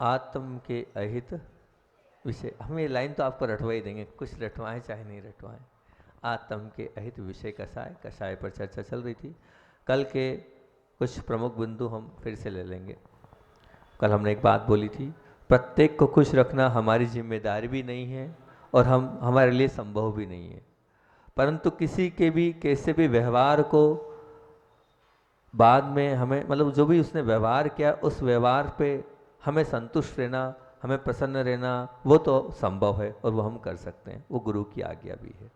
आत्म के अहित विषय, हम ये लाइन तो आपको रटवा ही देंगे, कुछ रटवाएं चाहे नहीं रटवाएं। आत्म के अहित विषय कसाय, कसाय पर चर्चा चल रही थी। कल के कुछ प्रमुख बिंदु हम फिर से ले लेंगे। कल हमने एक बात बोली थी, प्रत्येक को खुश रखना हमारी जिम्मेदारी भी नहीं है और हमारे लिए संभव भी नहीं है, परंतु किसी के भी कैसे भी व्यवहार को बाद में हमें, मतलब जो भी उसने व्यवहार किया उस व्यवहार पे हमें संतुष्ट रहना, हमें प्रसन्न रहना, वो तो संभव है और वो हम कर सकते हैं, वो गुरु की आज्ञा भी है।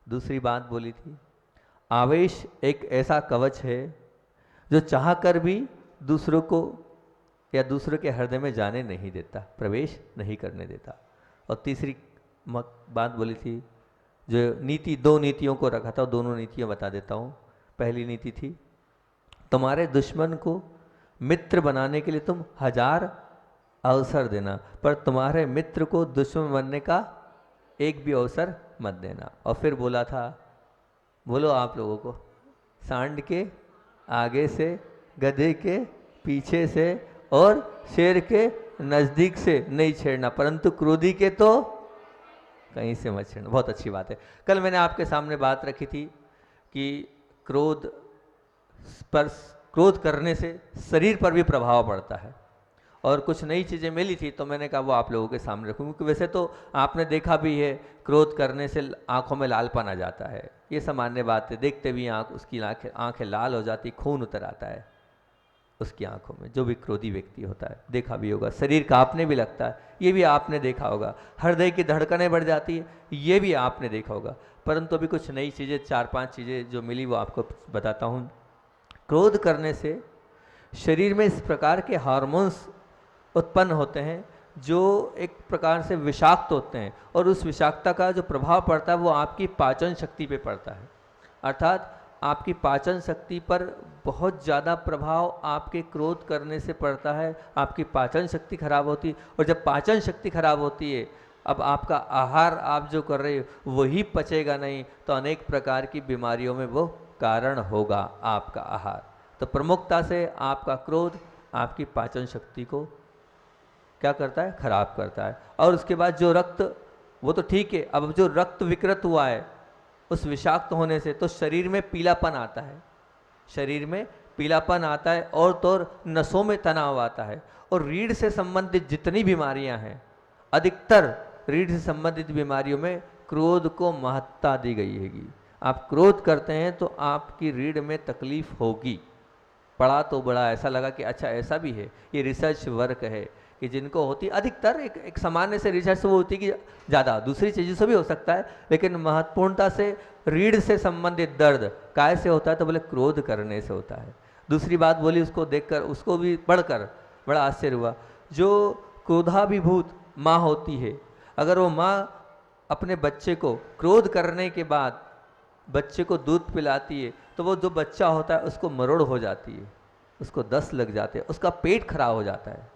दूसरी बात बोली थी, आवेश एक ऐसा कवच है जो चाह कर भी दूसरों को या दूसरों के हृदय में जाने नहीं देता, प्रवेश नहीं करने देता। और तीसरी बात बोली थी, जो नीति, दो नीतियों को रखा था, दोनों नीतियां बता देता हूँ। पहली नीति थी, तुम्हारे दुश्मन को मित्र बनाने के लिए तुम 1000 अवसर देना, पर तुम्हारे मित्र को दुश्मन बनने का एक भी अवसर मत देना। और फिर बोला था, बोलो आप लोगों को, सांड के आगे से, गधे के पीछे से और शेर के नजदीक से नहीं छेड़ना, परंतु क्रोधी के तो कहीं से मत छेड़ना। बहुत अच्छी बात है। कल मैंने आपके सामने बात रखी थी कि क्रोध करने से शरीर पर भी प्रभाव पड़ता है, और कुछ नई चीज़ें मिली थी तो मैंने कहा वो आप लोगों के सामने रखूँ, क्योंकि वैसे तो आपने देखा भी है, क्रोध करने से आंखों में लालपन आ जाता है, ये सामान्य बात है। देखते भी उसकी आंखें लाल हो जाती, खून उतर आता है उसकी आंखों में, जो भी क्रोधी व्यक्ति होता है, देखा भी होगा। शरीर कांपने भी लगता है, ये भी आपने देखा होगा। हृदय की धड़कनें बढ़ जाती है, ये भी आपने देखा होगा। परंतु अभी कुछ नई चीज़ें, 4-5 चीज़ें जो मिली वो आपको बताता हूँ। क्रोध करने से शरीर में इस प्रकार के हार्मोन्स उत्पन्न होते हैं जो एक प्रकार से विषाक्त होते हैं, और उस विषाक्तता का जो प्रभाव पड़ता है वो आपकी पाचन शक्ति पे पड़ता है। अर्थात आपकी पाचन शक्ति पर बहुत ज़्यादा प्रभाव आपके क्रोध करने से पड़ता है, आपकी पाचन शक्ति खराब होती है। और जब पाचन शक्ति खराब होती है, अब आपका आहार आप जो कर रहे हो वही पचेगा नहीं, तो अनेक प्रकार की बीमारियों में वो कारण होगा आपका आहार। तो प्रमुखता से आपका क्रोध आपकी पाचन शक्ति को क्या करता है, खराब करता है। और उसके बाद जो रक्त, वो तो ठीक है, अब जो रक्त विकृत हुआ है उस विषाक्त होने से, तो शरीर में पीलापन आता है, शरीर में पीलापन आता है, और तो और नसों में तनाव आता है। और रीढ़ से संबंधित जितनी बीमारियां हैं, अधिकतर रीढ़ से संबंधित बीमारियों में क्रोध को महत्ता दी गई हैगी। आप क्रोध करते हैं तो आपकी रीढ़ में तकलीफ होगी। पढ़ा तो बड़ा ऐसा लगा कि अच्छा ऐसा भी है, ये रिसर्च वर्क है कि जिनको होती, अधिकतर एक सामान्य से रिसर्च से वो होती कि ज़्यादा दूसरी चीज़ों से भी हो सकता है, लेकिन महत्वपूर्णता से रीढ़ से संबंधित दर्द काय से होता है, तो बोले क्रोध करने से होता है। दूसरी बात बोली, उसको देखकर, उसको भी पढ़कर बड़ा आश्चर्य हुआ। जो क्रोधाभिभूत माँ होती है, अगर वो माँ अपने बच्चे को क्रोध करने के बाद बच्चे को दूध पिलाती है, तो वो जो बच्चा होता है उसको मरोड़ हो जाती है, उसको दस्त लग जाते हैं, उसका पेट खराब हो जाता है।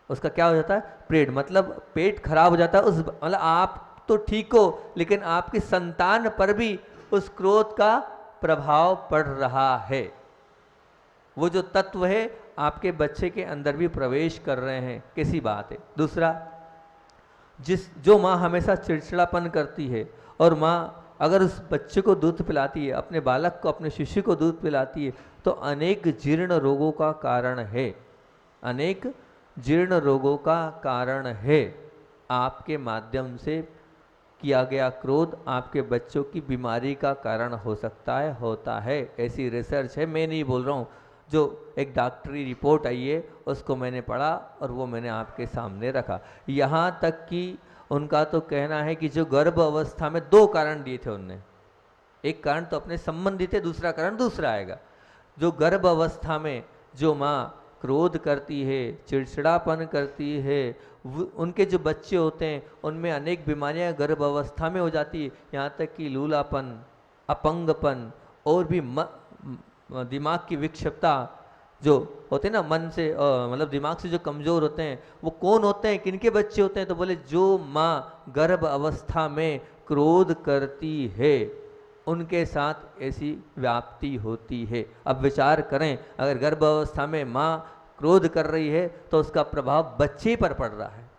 उसका क्या हो जाता है, पेट, मतलब पेट खराब हो जाता है। उस मतलब आप तो ठीक हो, लेकिन आपकी संतान पर भी उस क्रोध का प्रभाव पड़ रहा है। वो जो तत्व है आपके बच्चे के अंदर भी प्रवेश कर रहे हैं, कैसी बात है। दूसरा, जो माँ हमेशा चिड़चिड़ापन करती है, और माँ अगर उस बच्चे को दूध पिलाती है, अपने बालक को, अपने शिशु को दूध पिलाती है, तो अनेक जीर्ण रोगों का कारण है, अनेक जीर्ण रोगों का कारण है। आपके माध्यम से किया गया क्रोध आपके बच्चों की बीमारी का कारण हो सकता है, होता है, ऐसी रिसर्च है, मैं नहीं बोल रहा हूँ। जो एक डॉक्टरी रिपोर्ट आई है उसको मैंने पढ़ा और वो मैंने आपके सामने रखा। यहाँ तक कि उनका तो कहना है कि जो गर्भ अवस्था में 2 कारण दिए थे उनने, एक कारण तो अपने संबंधित है, दूसरा कारण दूसरा आएगा। जो गर्भ अवस्था में जो माँ क्रोध करती है, चिड़चिड़ापन करती है, उनके जो बच्चे होते हैं उनमें अनेक बीमारियां गर्भ अवस्था में हो जाती है, यहाँ तक कि लूलापन, अपंगपन, और भी दिमाग की विक्षिप्तता जो होते हैं ना, मन से मतलब दिमाग से जो कमज़ोर होते हैं, वो कौन होते हैं, किनके बच्चे होते हैं, तो बोले जो माँ गर्भ अवस्था में क्रोध करती है उनके साथ ऐसी व्याप्ति होती है। अब विचार करें, अगर गर्भ अवस्था में माँ क्रोध कर रही है तो उसका प्रभाव बच्चे पर पड़ रहा है।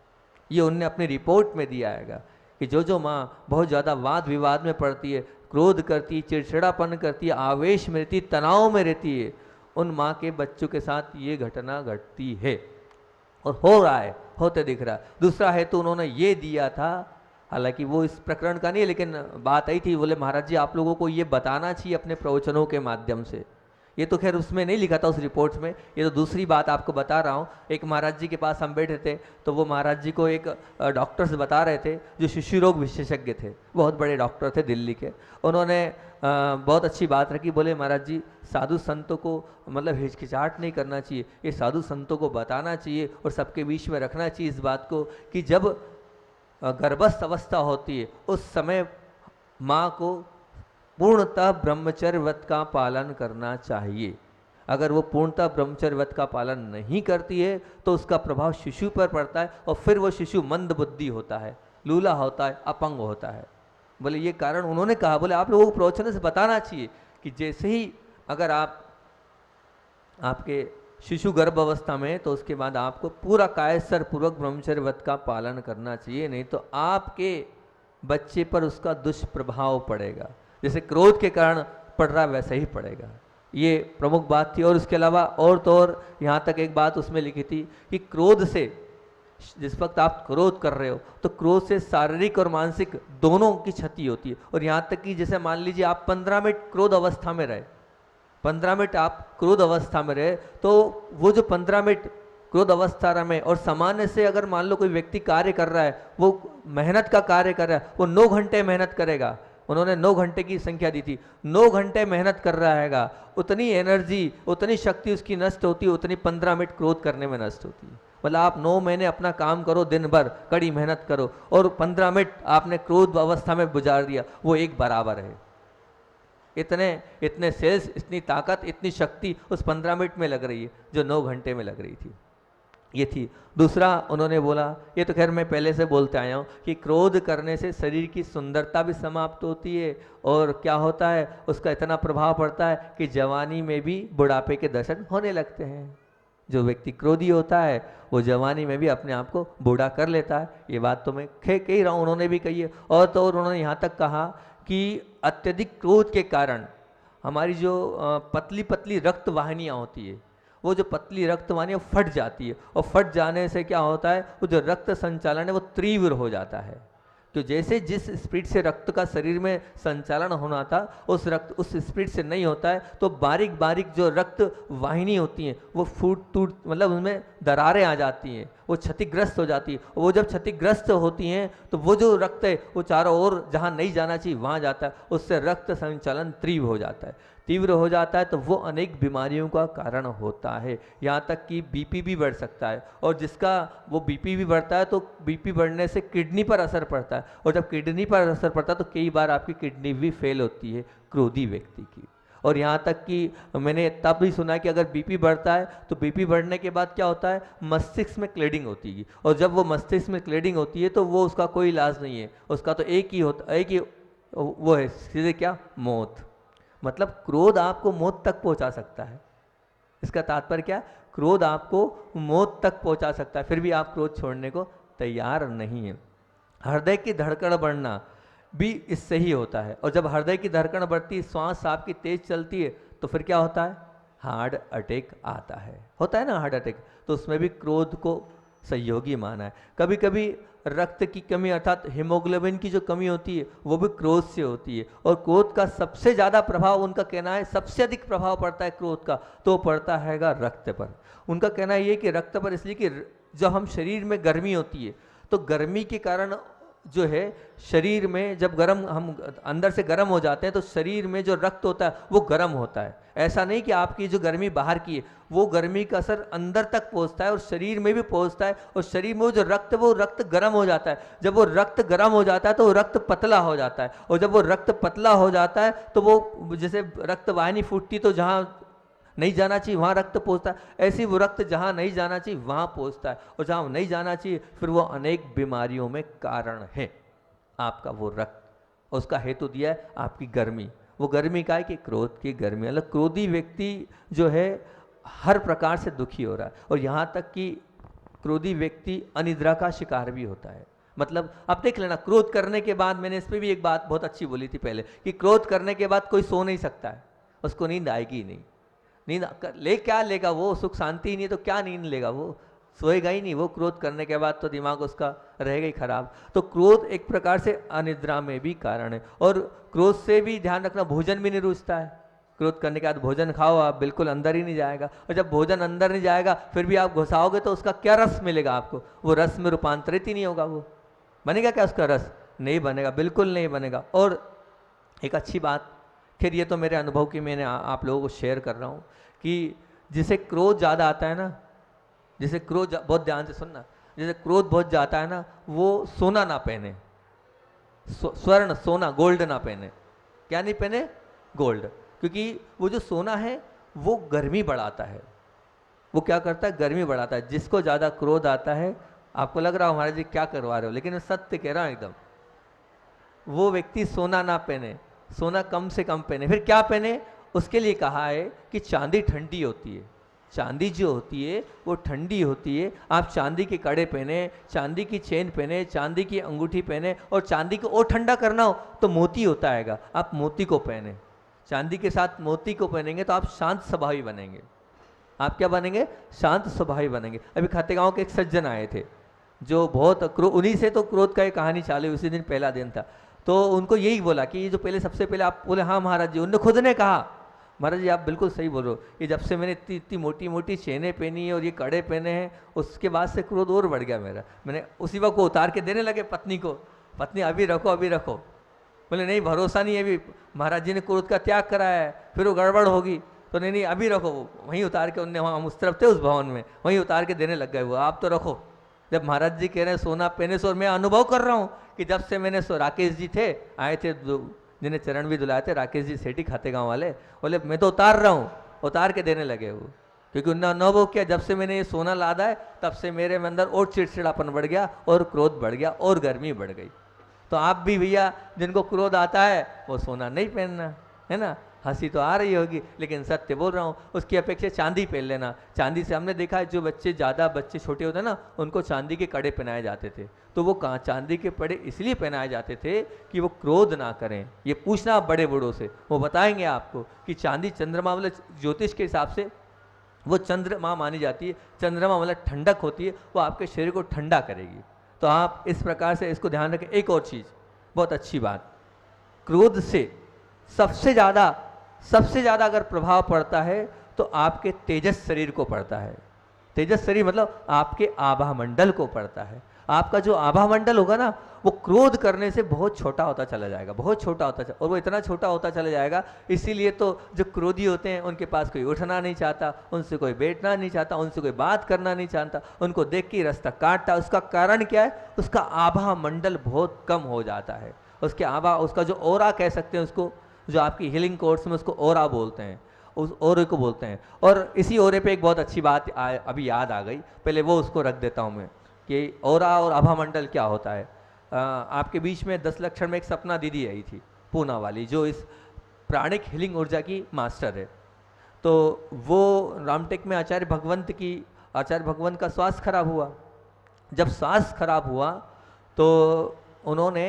ये उनने अपनी रिपोर्ट में दिया हैगा कि जो माँ बहुत ज़्यादा वाद विवाद में पड़ती है, क्रोध करती है, चिड़चिड़ापन करती है, आवेश में रहती है, तनाव में रहती है, उन माँ के बच्चों के साथ ये घटना घटती है और हो रहा है, होते दिख रहा है। दूसरा हेतु उन्होंने ये दिया था, हालांकि वो इस प्रकरण का नहीं है, लेकिन बात आई थी, बोले महाराज जी आप लोगों को ये बताना चाहिए अपने प्रवचनों के माध्यम से। ये तो खैर उसमें नहीं लिखा था उस रिपोर्ट में, ये तो दूसरी बात आपको बता रहा हूँ। एक महाराज जी के पास हम बैठे थे तो वो महाराज जी को एक डॉक्टर से बता रहे थे जो शिशु रोग विशेषज्ञ थे, बहुत बड़े डॉक्टर थे दिल्ली के। उन्होंने बहुत अच्छी बात रखी, बोले महाराज जी साधु संतों को मतलब हिचकिचाहट नहीं करना चाहिए, ये साधु संतों को बताना चाहिए और सबके बीच में रखना चाहिए इस बात को कि जब गर्भस्थ अवस्था होती है उस समय माँ को पूर्णतः ब्रह्मचर्य व्रत का पालन करना चाहिए। अगर वो पूर्णतः ब्रह्मचर्य व्रत का पालन नहीं करती है तो उसका प्रभाव शिशु पर पड़ता है और फिर वो शिशु मंद बुद्धि होता है, लूला होता है, अपंग होता है। बोले ये कारण उन्होंने कहा, बोले आप लोगों को प्रवचन से बताना चाहिए कि जैसे ही अगर आपके शिशु गर्भ अवस्था में तो उसके बाद आपको पूरा कायस्तर पूर्वक ब्रह्मचर्य व्रत का पालन करना चाहिए, नहीं तो आपके बच्चे पर उसका दुष्प्रभाव पड़ेगा। जैसे क्रोध के कारण पड़ रहा वैसे ही पड़ेगा। ये प्रमुख बात थी। और उसके अलावा और तो और यहाँ तक एक बात उसमें लिखी थी कि क्रोध से, जिस वक्त आप क्रोध कर रहे हो तो क्रोध से शारीरिक और मानसिक दोनों की क्षति होती है। और यहाँ तक कि जैसे मान लीजिए आप 15 मिनट क्रोध अवस्था में रहे, 15 मिनट आप क्रोध अवस्था में रहे, तो वो जो 15 मिनट क्रोध अवस्था में और सामान्य से अगर मान लो कोई व्यक्ति कार्य कर रहा है, वो मेहनत का कार्य कर रहा है, वो 9 घंटे मेहनत करेगा। उन्होंने 9 घंटे की संख्या दी थी, 9 घंटे मेहनत कर रहा हैगा, उतनी एनर्जी उतनी शक्ति उसकी नष्ट होती है, उतनी 15 मिनट क्रोध करने में नष्ट होती है। मतलब आप 9 महीने अपना काम करो, दिन भर कड़ी मेहनत करो और 15 मिनट आपने क्रोध अवस्था में गुजार दिया, वो एक बराबर है। इतने सेल्स, इतनी ताकत, इतनी शक्ति उस 15 मिनट में लग रही है जो 9 घंटे में लग रही थी। ये थी। दूसरा उन्होंने बोला, ये तो खैर मैं पहले से बोलते आया हूँ कि क्रोध करने से शरीर की सुंदरता भी समाप्त होती है और क्या होता है उसका इतना प्रभाव पड़ता है कि जवानी में भी बुढ़ापे के दर्शन होने लगते हैं। जो व्यक्ति क्रोधी होता है वो जवानी में भी अपने आप को बूढ़ा कर लेता है। ये बात तो मैं कह ही रहा हूँ, उन्होंने भी कही है। और तो और उन्होंने यहाँ तक कहा कि अत्यधिक क्रोध के कारण हमारी जो पतली पतली रक्त वाहिनियाँ होती है, वो जो पतली रक्त वाहिनियाँ फट जाती है और फट जाने से क्या होता है, वो जो रक्त संचालन है वो तीव्र हो जाता है। तो जैसे जिस स्पीड से रक्त का शरीर में संचालन होना था उस स्पीड से नहीं होता है, तो बारीक बारीक जो रक्त वाहिनी होती हैं वो फूट टूट, मतलब उनमें दरारें आ जाती हैं, वो क्षतिग्रस्त हो जाती है। और वो जब क्षतिग्रस्त होती हैं तो वो जो रक्त है वो चारों ओर जहाँ नहीं जाना चाहिए वहाँ जाता है, उससे रक्त संचालन तीव्र हो जाता है तो वो अनेक बीमारियों का कारण होता है। यहाँ तक कि बीपी भी बढ़ सकता है, और जिसका वो बीपी भी बढ़ता है तो बीपी बढ़ने से किडनी पर असर पड़ता है, और जब किडनी पर असर पड़ता है तो कई बार आपकी किडनी भी फेल होती है क्रोधी व्यक्ति की। और यहाँ तक कि मैंने तब भी सुना कि अगर बीपी बढ़ता है तो बीपी बढ़ने के बाद क्या होता है, मस्तिष्क में क्लेडिंग होती है, और जब वो मस्तिष्क में क्लेडिंग होती है तो वो उसका कोई इलाज नहीं है, उसका तो एक ही वो है सीधे क्या, मौत। मतलब क्रोध आपको मौत तक पहुंचा सकता है। इसका तात्पर्य क्या, क्रोध आपको मौत तक पहुंचा सकता है, फिर भी आप क्रोध छोड़ने को तैयार नहीं है। हृदय की धड़कन बढ़ना भी इससे ही होता है, और जब हृदय की धड़कन बढ़ती है, श्वास आपकी तेज चलती है, तो फिर क्या होता है, हार्ट अटैक आता है, होता है ना हार्ट अटैक। तो उसमें भी क्रोध को सहयोगी माना है। कभी कभी रक्त की कमी अर्थात हीमोग्लोबिन की जो कमी होती है वो भी क्रोध से होती है, और क्रोध का सबसे ज़्यादा प्रभाव, उनका कहना है सबसे अधिक प्रभाव पड़ता है क्रोध का, तो पड़ता हैगा रक्त पर। उनका कहना ये कि रक्त पर, इसलिए कि जब हम शरीर में गर्मी होती है तो गर्मी के कारण जो है शरीर में जब हम अंदर से गर्म हो जाते हैं तो शरीर में जो रक्त होता है वो गर्म होता है। ऐसा नहीं कि आपकी जो गर्मी बाहर की है, वो गर्मी का असर अंदर तक पहुंचता है और शरीर में भी पहुंचता है, और शरीर में जो रक्त, वो रक्त गर्म हो जाता है। जब वो रक्त गर्म हो जाता है तो वो रक्त पतला हो जाता है, और जब वो रक्त पतला हो जाता है तो वो जैसे रक्त वाहिनी फूटती तो जहाँ नहीं जाना चाहिए वहाँ रक्त पहुँचता है, ऐसे वो रक्त जहाँ नहीं जाना चाहिए वहाँ पहुँचता है, और जहाँ नहीं जाना चाहिए फिर वो अनेक बीमारियों में कारण है आपका वो रक्त। उसका हेतु दिया है आपकी गर्मी। वो गर्मी का है कि क्रोध की गर्मी, मतलब क्रोधी व्यक्ति जो है हर प्रकार से दुखी हो रहा है, और यहाँ तक कि क्रोधी व्यक्ति अनिद्रा का शिकार भी होता है। मतलब आप देख लेना, क्रोध करने के बाद, मैंने इस पर भी एक बात बहुत अच्छी बोली थी पहले, कि क्रोध करने के बाद कोई सो नहीं सकता है, उसको नींद आएगी ही नहीं। नींद ले क्या लेगा वो, सुख शांति ही नहीं तो क्या नींद लेगा वो, सोएगा ही नहीं वो। क्रोध करने के बाद तो दिमाग उसका रहेगा ही खराब। तो क्रोध एक प्रकार से अनिद्रा में भी कारण है। और क्रोध से भी ध्यान रखना, भोजन भी नहीं रुचता है। क्रोध करने के बाद भोजन खाओ आप, बिल्कुल अंदर ही नहीं जाएगा, और जब भोजन अंदर नहीं जाएगा फिर भी आप घुसाओगे तो उसका क्या रस मिलेगा आपको, वो रस में रूपांतरित ही नहीं होगा। वो बनेगा क्या उसका रस? नहीं बनेगा, बिल्कुल नहीं बनेगा। और एक अच्छी बात, फिर ये तो मेरे अनुभव की मैंने आप लोगों को शेयर कर रहा हूँ, कि जिसे क्रोध ज़्यादा आता है ना, जिसे क्रोध, बहुत ध्यान से सुनना, जैसे क्रोध बहुत जाता है ना, वो सोना ना पहने, स्वर्ण सोना गोल्ड ना पहने। क्या नहीं पहने? गोल्ड। क्योंकि वो जो सोना है वो गर्मी बढ़ाता है। वो क्या करता है? गर्मी बढ़ाता है। जिसको ज़्यादा क्रोध आता है, आपको लग रहा हो महाराज जी क्या करवा रहे हो, लेकिन मैं सत्य कह रहा हूँ एकदम, वो व्यक्ति सोना ना पहने, सोना कम से कम पहने। फिर क्या पहने? उसके लिए कहा है कि चांदी ठंडी होती है, चांदी जो होती है वो ठंडी होती है। आप चांदी के कड़े पहने, चांदी की चेन पहने, चांदी की अंगूठी पहने, और चांदी को और ठंडा करना हो तो मोती होता है, आप मोती को पहने। चांदी के साथ मोती को पहनेंगे तो आप शांत स्वभावी बनेंगे। आप क्या बनेंगे? शांत स्वभावी बनेंगे। अभी खातेगांव के एक सज्जन आए थे जो बहुत उन्हीं से तो क्रोध का एक कहानी चालू, उसी दिन पहला दिन था। तो उनको यही बोला कि ये जो पहले, सबसे पहले आप बोले हाँ महाराज जी, उन्होंने खुद ने कहा महाराज जी आप बिल्कुल सही बोल रहे हो, ये जब से मैंने इतनी इतनी मोटी मोटी चेनें पहनी है और ये कड़े पहने हैं, उसके बाद से क्रोध और बढ़ गया मेरा। मैंने उसी वक्त को उतार के देने लगे पत्नी को, पत्नी अभी रखो अभी रखो। बोले नहीं भरोसा नहीं है, अभी महाराज जी ने क्रोध का त्याग करा है, फिर वो गड़बड़ होगी। तो नहीं अभी रखो। वहीं उतार के उनने, वहाँ हम उस तरफ थे उस भवन में, वहीं उतार के देने लग गए वो, आप तो रखो। जब महाराज जी कह रहे हैं सोना पहने से, और मैं अनुभव कर रहा हूँ कि जब से मैंने राकेश जी थे आए थे, जिन्हें चरण भी दुलाए थे, राकेश जी सेठी खातेगांव वाले, बोले मैं तो उतार रहा हूँ, उतार के देने लगे वो। क्योंकि उन्होंने अनुभव किया, जब से मैंने ये सोना लादा है तब से मेरे में अंदर और चिड़चिड़ापन बढ़ गया, और क्रोध बढ़ गया, और गर्मी बढ़ गई। तो आप भी भैया, जिनको क्रोध आता है वो सोना नहीं पहनना, है ना। हंसी तो आ रही होगी, लेकिन सत्य बोल रहा हूँ, उसकी अपेक्षा चांदी पहन लेना। चांदी से हमने देखा है, जो बच्चे ज़्यादा बच्चे छोटे होते हैं ना, उनको चांदी के कड़े पहनाए जाते थे। तो वो कहाँ चांदी के कड़े इसलिए पहनाए जाते थे कि वो क्रोध ना करें। ये पूछना आप बड़े बूढ़ों से, वो बताएंगे आपको कि चांदी चंद्रमा वाले ज्योतिष के हिसाब से वो चंद्रमा मानी जाती है, चंद्रमा मतलब ठंडक होती है, वो आपके शरीर को ठंडा करेगी। तो आप इस प्रकार से इसको ध्यान रखें। एक और चीज़ बहुत अच्छी बात, क्रोध से सबसे ज़्यादा अगर प्रभाव पड़ता है तो आपके तेजस शरीर को पड़ता है। तेजस शरीर मतलब आपके आभा मंडल को पड़ता है। आपका जो आभा मंडल होगा ना, वो क्रोध करने से बहुत छोटा होता चला जाएगा, बहुत छोटा होता और वो इतना छोटा होता चला जाएगा। इसीलिए तो जो क्रोधी होते हैं उनके पास कोई उठना नहीं चाहता, उनसे कोई बैठना नहीं चाहता, उनसे कोई बात करना नहीं चाहता, उनको देख के रास्ता काटता। उसका कारण क्या है? उसका आभा मंडल बहुत कम हो जाता है। उसके आभा, उसका जो ओरा कह सकते हैं उसको, जो आपकी हीलिंग कोर्स में उसको ओरा बोलते हैं, उस ओरे को बोलते हैं। और इसी ओरे पे एक बहुत अच्छी बात अभी याद आ गई, पहले वो उसको रख देता हूँ मैं कि ओरा और आभा मंडल क्या होता है। आपके बीच में 10 लक्षण में एक सपना दीदी आई थी पूना वाली, जो इस प्राणिक हीलिंग ऊर्जा की मास्टर है। तो वो रामटेक में आचार्य भगवंत का स्वास्थ्य खराब हुआ। जब स्वास्थ्य खराब हुआ तो उन्होंने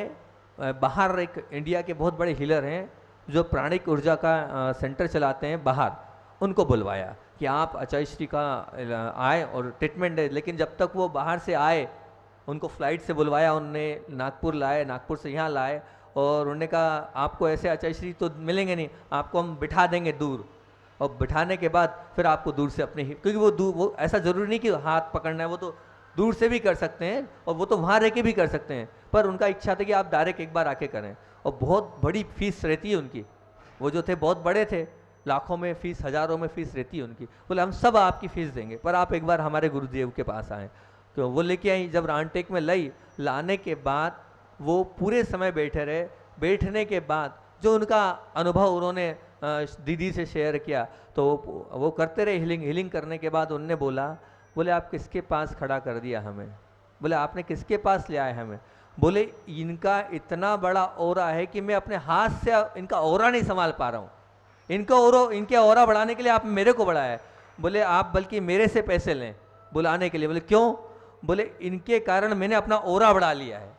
बाहर, एक इंडिया के बहुत बड़े हीलर हैं जो प्राणिक ऊर्जा का सेंटर चलाते हैं बाहर, उनको बुलवाया कि आप आचार्य श्री का आए और ट्रीटमेंट है। लेकिन जब तक वो बाहर से आए, उनको फ्लाइट से बुलवाया, उनने नागपुर लाए, नागपुर से यहाँ लाए, और उन्होंने कहा आपको ऐसे आचार्य श्री तो मिलेंगे नहीं, आपको हम बिठा देंगे दूर, और बिठाने के बाद फिर आपको दूर से अपने, क्योंकि वो ऐसा ज़रूरी नहीं कि हाथ पकड़ना है, वो तो दूर से भी कर सकते हैं, और वो तो वहाँ रह के भी कर सकते हैं। पर उनका इच्छा था कि आप डायरेक्ट एक बार आके करें, और बहुत बड़ी फीस रहती है उनकी। वो जो थे बहुत बड़े थे, लाखों में फीस, हज़ारों में फीस रहती है उनकी। बोले हम सब आपकी फ़ीस देंगे, पर आप एक बार हमारे गुरुदेव के पास आएँ। तो वो लेके आई, जब रामटेक में लाने के बाद वो पूरे समय बैठे रहे। बैठने के बाद जो उनका अनुभव उन्होंने दीदी से शेयर किया, तो वो करते रहे हीलिंग करने के बाद उनने बोले आप किसके पास खड़ा कर दिया हमें? बोले आपने किसके पास ले आए हमें? बोले इनका इतना बड़ा ओरा है कि मैं अपने हाथ से इनका ओरा नहीं संभाल पा रहा हूँ। इनके ओरा बढ़ाने के लिए आप मेरे को बढ़ाया है। बोले आप बल्कि मेरे से पैसे लें बुलाने के लिए। बोले क्यों? बोले इनके कारण मैंने अपना ओरा बढ़ा लिया है।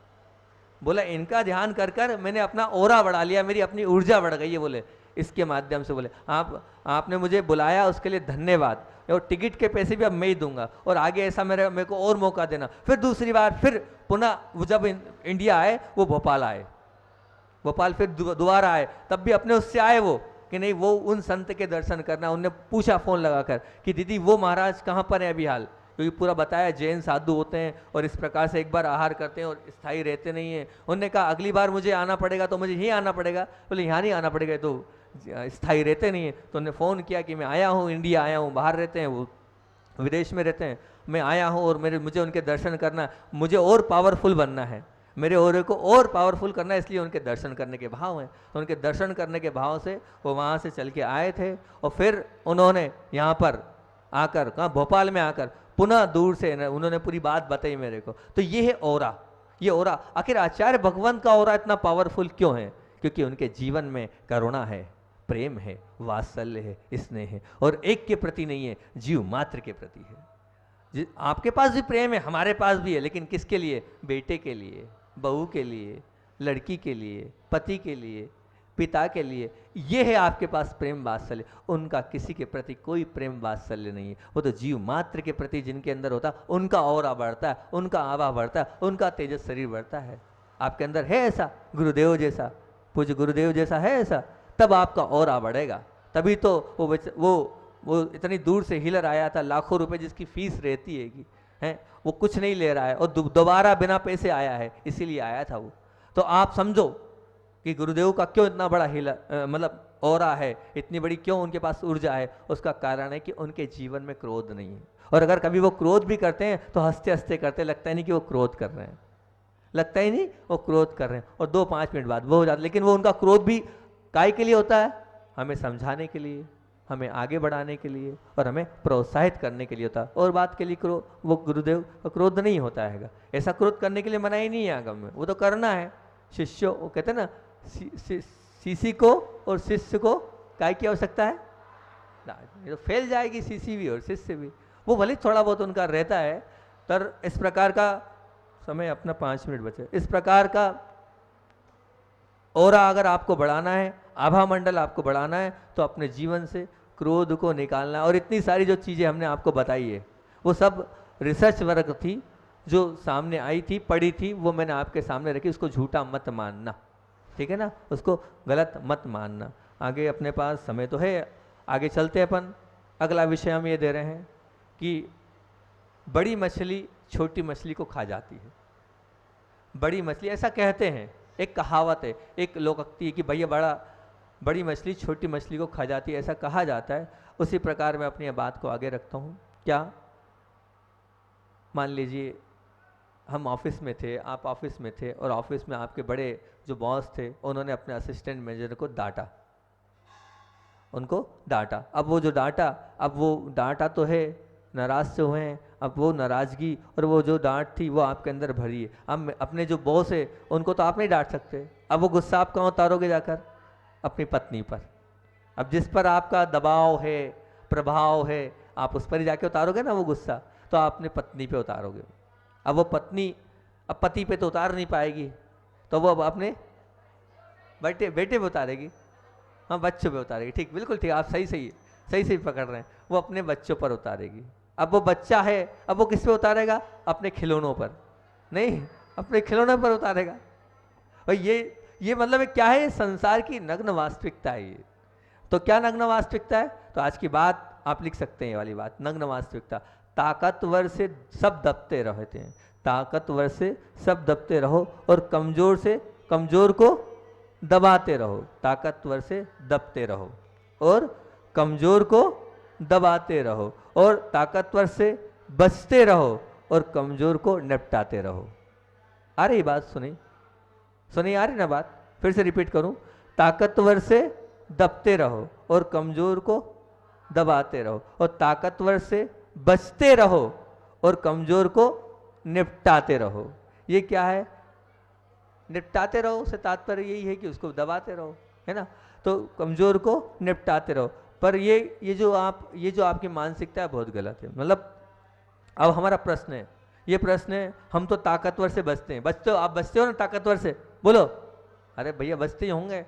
बोला इनका ध्यान कर कर मैंने अपना ओरा बढ़ा लिया, मेरी अपनी ऊर्जा बढ़ गई है। बोले इसके माध्यम से। बोले आपने मुझे बुलाया उसके लिए धन्यवाद, और टिकट के पैसे भी अब मैं ही दूंगा, और आगे ऐसा मेरे को और मौका देना। फिर दूसरी बार फिर पुनः वो जब इंडिया आए, वो भोपाल आए, भोपाल फिर दोबारा आए, तब भी अपने उससे आए वो कि नहीं वो उन संत के दर्शन करना। उनने पूछा फ़ोन लगाकर कि दीदी वो महाराज कहाँ पर है अभी हाल, क्योंकि पूरा बताया जैन साधु होते हैं और इस प्रकार से एक बार आहार करते हैं और स्थायी रहते नहीं हैं। उन्होंने कहा अगली बार मुझे आना पड़ेगा तो मुझे यहीं आना पड़ेगा। बोले यहाँ नहीं आना पड़ेगा, तो स्थायी रहते नहीं है। तो उन्होंने फ़ोन किया कि मैं आया हूँ, इंडिया आया हूँ, बाहर रहते हैं वो, विदेश में रहते हैं, मैं आया हूँ और मुझे उनके दर्शन करना है, मुझे और पावरफुल बनना है, मेरे ओरे को और पावरफुल करना है, इसलिए उनके दर्शन करने के भाव हैं। तो उनके दर्शन करने के भाव से वो वहाँ से चल के आए थे, और फिर उन्होंने यहाँ पर आकर, कहाँ, भोपाल में आकर पुनः दूर से उन्होंने पूरी बात बताई मेरे को। तो ये है ओरा, ये ओरा। आखिर आचार्य भगवंत का ओरा इतना पावरफुल क्यों है? क्योंकि उनके जीवन में करुणा है, प्रेम है, वात्सल्य है, स्नेह है, और एक के प्रति नहीं है, जीव मात्र के प्रति है। आपके पास भी प्रेम है, हमारे पास भी है, लेकिन किसके लिए? बेटे के लिए, बहू के लिए, लड़की के लिए, पति के लिए, पिता के लिए। ये है आपके पास प्रेम वात्सल्य। उनका किसी के प्रति कोई प्रेम वात्सल्य नहीं है। वो तो जीव मात्र के प्रति जिनके अंदर होता, उनका औरा बढ़ता है, उनका आभा बढ़ता है, उनका तेजस शरीर बढ़ता है। आपके अंदर है ऐसा? गुरुदेव जैसा, पूज्य गुरुदेव जैसा है ऐसा? तब आपका औरा बढ़ेगा। तभी तो वो इतनी दूर से हीलर आया था, लाखों रुपए जिसकी फीस रहती है, वो कुछ नहीं ले रहा है, और दोबारा बिना पैसे आया है, इसीलिए आया था वो। तो आप समझो कि गुरुदेव का क्यों इतना बड़ा मतलब औरा है, इतनी बड़ी क्यों उनके पास ऊर्जा है। उसका कारण है कि उनके जीवन में क्रोध नहीं है, और अगर कभी वो क्रोध भी करते हैं तो हंसते हंसते करते, लगता ही नहीं कि वो क्रोध कर रहे हैं, लगता ही नहीं वो क्रोध कर रहे हैं, और 2-5 मिनट बाद वो हो जाता। लेकिन वो उनका क्रोध भी काय के लिए होता है? हमें समझाने के लिए, हमें आगे बढ़ाने के लिए, और हमें प्रोत्साहित करने के लिए होता है, और बात के लिए वो गुरुदेव का क्रोध नहीं होता है। ऐसा क्रोध करने के लिए मना ही नहीं है आगम में, वो तो करना है। शिष्यों, वो कहते हैं ना, सीसी को और शिष्य को काय की आवश्यकता है? तो फैल जाएगी सीसी भी और शिष्य भी। वो भले थोड़ा बहुत उनका रहता है, पर इस प्रकार का समय अपना 5 मिनट बचे, इस प्रकार का औरा अगर आपको बढ़ाना है, आभा मंडल आपको बढ़ाना है, तो अपने जीवन से क्रोध को निकालना है। और इतनी सारी जो चीज़ें हमने आपको बताई है, वो सब रिसर्च वर्क थी जो सामने आई थी, पढ़ी थी, वो मैंने आपके सामने रखी। उसको झूठा मत मानना, ठीक है ना, उसको गलत मत मानना। आगे अपने पास समय तो है, आगे चलते अपन। अगला विषय हम ये दे रहे हैं कि बड़ी मछली छोटी मछली को खा जाती है। बड़ी मछली, ऐसा कहते हैं, एक कहावत है, एक लोकोक्ति है कि भैया बड़ी मछली छोटी मछली को खा जाती है, ऐसा कहा जाता है। उसी प्रकार मैं अपनी बात को आगे रखता हूँ। क्या, मान लीजिए हम ऑफिस में थे, आप ऑफिस में थे, और ऑफिस में आपके बड़े जो बॉस थे, उन्होंने अपने असिस्टेंट मैनेजर को डांटा, उनको डांटा। अब वो जो डांटा, अब वो डांटा तो है, नाराज से हुए हैं, अब वो नाराजगी और वो जो डांट थी वो आपके अंदर भरी है। अब अपने जो बॉस है उनको तो आप नहीं डांट सकते, अब वो गुस्सा आप कहाँ उतारोगे? जाकर अपनी पत्नी पर। अब जिस पर आपका दबाव है, प्रभाव है, आप उस पर ही जाके उतारोगे ना वो गुस्सा, तो आप अपनी पत्नी पे उतारोगे। अब वो पत्नी अब पति पे तो उतार नहीं पाएगी, तो वो अब अपने बेटे पे उतारेगी, हाँ बच्चों पे उतारेगी। ठीक, बिल्कुल ठीक, आप सही पकड़ रहे हैं। वो अपने बच्चों पर उतारेगी। अब वो बच्चा है, अब वो किस पे उतारेगा? अपने खिलौनों पर, नहीं, अपने खिलौनों पर उतारेगा। और ये मतलब क्या है? ये संसार की नग्न वास्तविकता है ये। तो क्या नग्न वास्तविकता है? तो आज की बात आप लिख सकते हैं, ये वाली बात, नग्न वास्तविकता। ताकतवर से सब दबते रहते हैं, ताकतवर से सब दबते रहो, और कमजोर से कमजोर को दबाते रहो। ताकतवर से दबते रहो और कमजोर को दबाते रहो, और ताकतवर से बचते रहो और कमजोर को निपटाते रहो। आ रही बात? सुनी आ रही ना बात? फिर से रिपीट करूं, ताकतवर से दबते रहो और कमजोर को दबाते रहो, और ताकतवर से बचते रहो और कमजोर को निपटाते रहो। ये क्या है? निपटाते रहो से तात्पर्य यही है कि उसको दबाते रहो, है ना। तो कमजोर को निपटाते रहो, पर ये जो आपकी मानसिकता है बहुत गलत है। मतलब अब हमारा प्रश्न है, ये प्रश्न है, हम तो ताकतवर से बचते हैं। बचते हो आप? बचते हो ना ताकतवर से? बोलो। अरे भैया बचते ही होंगे,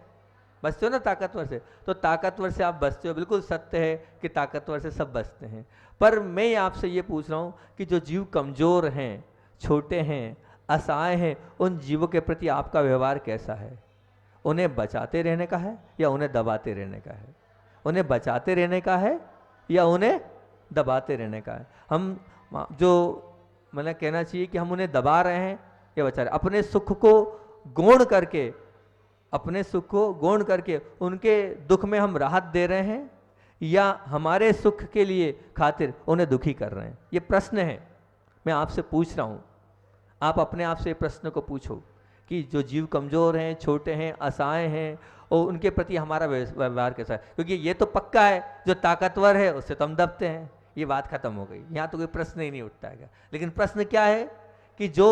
बचते हो ना ताकतवर से। तो ताकतवर से आप बचते हो, बिल्कुल सत्य है कि ताकतवर से सब बचते हैं। पर मैं आपसे ये पूछ रहा हूँ कि जो जीव कमजोर हैं, छोटे हैं, असहाय हैं, उन जीवों के प्रति आपका व्यवहार कैसा है? उन्हें बचाते रहने का है या उन्हें दबाते रहने का है? उन्हें बचाते रहने का है या उन्हें दबाते रहने का है? हम जो मैंने कहना चाहिए कि हम उन्हें दबा रहे हैं या बचा रहे? अपने सुख को गौण करके, अपने सुख को गौण करके उनके दुख में हम राहत दे रहे हैं या हमारे सुख के लिए खातिर उन्हें दुखी कर रहे हैं? ये प्रश्न है, मैं आपसे पूछ रहा हूँ। आप अपने आप से प्रश्न को पूछो कि जो जीव कमजोर हैं, छोटे हैं, असहाय हैं, और उनके प्रति हमारा व्यवहार कैसा है? क्योंकि ये तो पक्का है, जो ताकतवर है उससे तो हम दबते हैं, ये बात खत्म हो गई, यहाँ तो कोई प्रश्न ही नहीं उठता है। लेकिन प्रश्न क्या है कि जो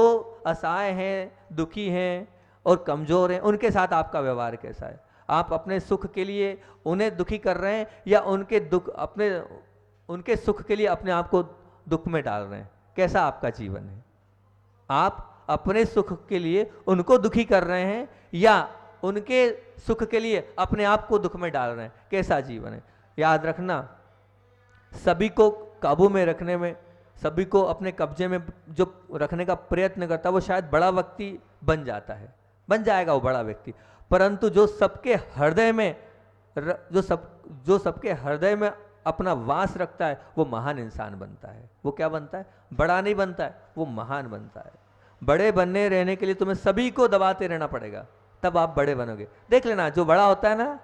असहाय हैं, दुखी हैं और कमजोर हैं, उनके साथ आपका व्यवहार कैसा है? आप अपने सुख के लिए उन्हें दुखी कर रहे हैं या उनके सुख के लिए अपने आप को दुख में डाल रहे हैं? कैसा आपका जीवन है? आप अपने सुख के लिए उनको दुखी कर रहे हैं या उनके सुख के लिए अपने आप को दुख में डाल रहे हैं? कैसा जीवन है? याद रखना, सभी को काबू में रखने में, सभी को अपने कब्जे में जो रखने का प्रयत्न करता है वो शायद बड़ा व्यक्ति बन जाता है, बन जाएगा वो बड़ा व्यक्ति, परंतु जो सबके हृदय में अपना वास रखता है वो महान इंसान बनता है। वो क्या बनता है? बड़ा नहीं बनता है, वो महान बनता है। बड़े बनने रहने के लिए तुम्हें सभी को दबाते रहना पड़ेगा, तब आप बड़े बनोगे। देख लेना, जो बड़ा होता है ना,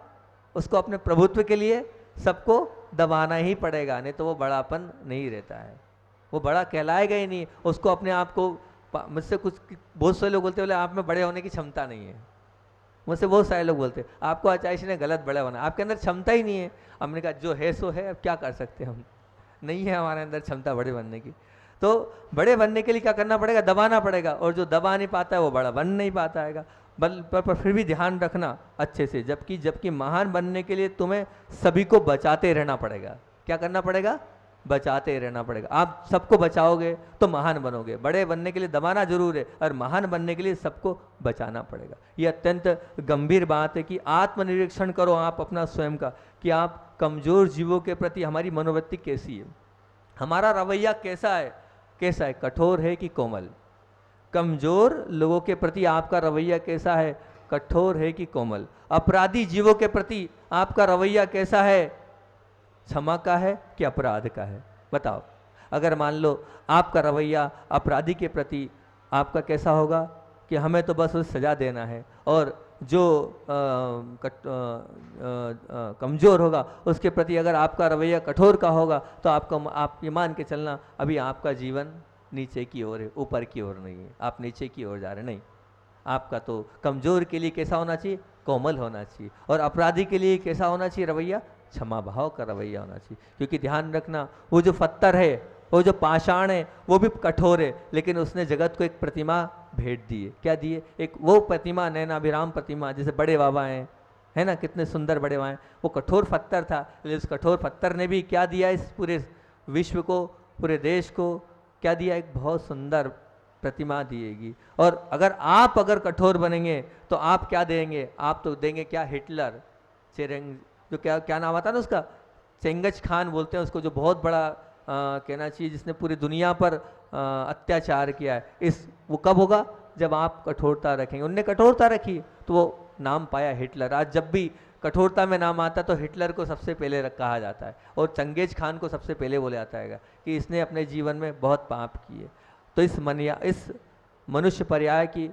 उसको अपने प्रभुत्व के लिए सबको दबाना ही पड़ेगा, नहीं तो वो बड़ापन नहीं रहता है, वो बड़ा कहलाएगा ही नहीं। उसको अपने आप को, मुझसे कुछ बहुत सारे लोग बोलते बोले आप में बड़े होने की क्षमता नहीं है। मुझसे बहुत सारे लोग बोलते आपको आचार्य ने गलत बड़ा बना, आपके अंदर क्षमता ही नहीं है। हमने कहा जो है सो है, अब क्या कर सकते हैं हम, नहीं है हमारे अंदर क्षमता बड़े बनने की। तो बड़े बनने के लिए क्या करना पड़ेगा? दबाना पड़ेगा, और जो दबा नहीं पाता है वो बड़ा बन नहीं पाता है। पर फिर भी ध्यान रखना अच्छे से, जबकि महान बनने के लिए तुम्हें सभी को बचाते रहना पड़ेगा। क्या करना पड़ेगा? बचाते रहना पड़ेगा। आप सबको बचाओगे तो महान बनोगे। बड़े बनने के लिए दबाना जरूर है, और महान बनने के लिए सबको बचाना पड़ेगा। ये अत्यंत गंभीर बात है कि आत्मनिरीक्षण करो आप अपना स्वयं का, कि आप कमजोर जीवों के प्रति हमारी मनोवृत्ति कैसी है, हमारा रवैया कैसा है? कठोर है कि कोमल? कमजोर लोगों के प्रति आपका रवैया कैसा है? कठोर है कि कोमल? अपराधी जीवों के प्रति आपका रवैया कैसा है? क्षमा का है कि अपराध का है? बताओ। अगर मान लो आपका रवैया अपराधी के प्रति आपका कैसा होगा कि हमें तो बस उसे सजा देना है, और जो कमज़ोर होगा उसके प्रति अगर आपका रवैया कठोर का होगा तो आप ये मान के चलना अभी आपका जीवन नीचे की ओर है, ऊपर की ओर नहीं है, आप नीचे की ओर जा रहे नहीं। आपका तो कमज़ोर के लिए कैसा होना चाहिए? कोमल होना चाहिए। और अपराधी के लिए कैसा होना चाहिए रवैया? क्षमा भाव का रवैया होना चाहिए। क्योंकि ध्यान रखना, वो जो पत्थर है, वो जो पाषाण है, वो भी कठोर है, लेकिन उसने जगत को एक प्रतिमा भेंट दी है। क्या दिए? एक वो प्रतिमा, नैनाभिराम प्रतिमा, जैसे बड़े बाबा हैं, है ना, कितने सुंदर बड़े बाबा हैं। वो कठोर पत्थर था, लेकिन उस कठोर पत्थर ने भी क्या दिया? इस पूरे विश्व को, पूरे देश को क्या दिया? एक बहुत सुंदर प्रतिमा दिएगी। और अगर कठोर बनेंगे तो आप क्या देंगे? आप तो देंगे क्या? हिटलर, चेरेंग, जो क्या नाम आता है ना उसका, चेंगज खान बोलते हैं उसको, जो बहुत बड़ा कहना चाहिए जिसने पूरी दुनिया पर अत्याचार किया है। वो कब होगा? जब आप कठोरता रखेंगे। उनने कठोरता रखी तो वो नाम पाया हिटलर। आज जब भी कठोरता में नाम आता तो हिटलर को सबसे पहले कहा जाता है, और चंगेज खान को सबसे पहले बोला जाता है कि इसने अपने जीवन में बहुत पाप किए। तो इस मनुष्य पर्याय की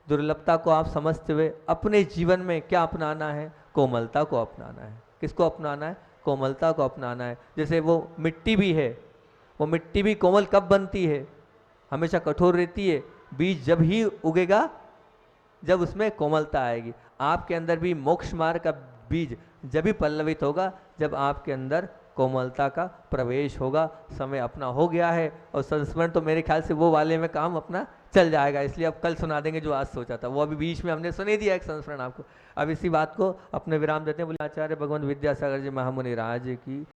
दुर्लभता को आप समझते हुए अपने जीवन में क्या अपनाना है? कोमलता को अपनाना है। किसको अपनाना है? कोमलता को अपनाना है। जैसे वो मिट्टी भी है, वो मिट्टी भी कोमल कब बनती है? हमेशा कठोर रहती है। बीज जब ही उगेगा जब उसमें कोमलता आएगी। आपके अंदर भी मोक्ष मार्ग का बीज जब ही पल्लवित होगा जब आपके अंदर कोमलता का प्रवेश होगा। समय अपना हो गया है, और संस्मरण तो मेरे ख्याल से वो वाले में काम अपना चल जाएगा, इसलिए अब कल सुना देंगे जो आज सोचा था, वो अभी बीच में हमने सुने दिया एक संस्मरण आपको। अब इसी बात को अपने विराम देते हैं। बोले आचार्य भगवंत विद्यासागर जी महामुनि राज की।